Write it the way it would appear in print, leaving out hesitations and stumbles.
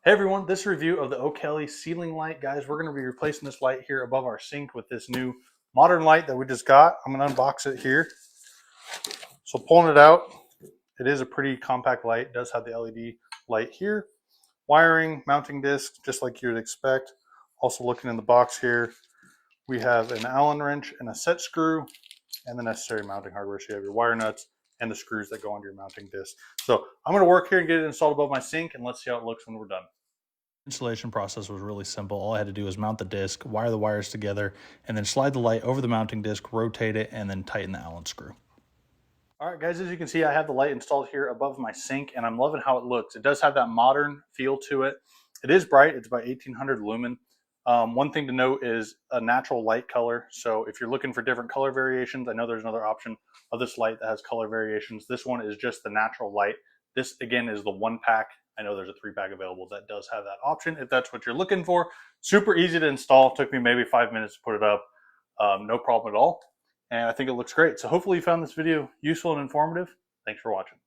Hey everyone, this review of the OKELI ceiling light. Guys, we're going to be replacing this light here above our sink with this new modern light that we just got. I'm going to unbox it here. So pulling it out, it is a pretty compact light. It does have the LED light here. Wiring, mounting disc, just like you would expect. Also looking in the box here, we have an Allen wrench and a set screw and the necessary mounting hardware. So you have your wire nuts and the screws that go onto your mounting disc. So I'm going to work here and get it installed above my sink, and let's see how it looks when we're done. Installation process was really simple. All I had to do was mount the disc, wire the wires together, and then slide the light over the mounting disc, rotate it, and then tighten the Allen screw. All right, guys, as you can see, I have the light installed here above my sink, and I'm loving how it looks. It does have that modern feel to it. It is bright. It's about 1800 lumen. One thing to note is a natural light color. So if you're looking for different color variations, I know there's another option of this light that has color variations. This one is just the natural light. This, again, is the 1-pack. I know there's a 3-pack available that does have that option if that's what you're looking for. Super easy to install. Took me maybe 5 minutes to put it up. No problem at all. And I think it looks great. So hopefully you found this video useful and informative. Thanks for watching.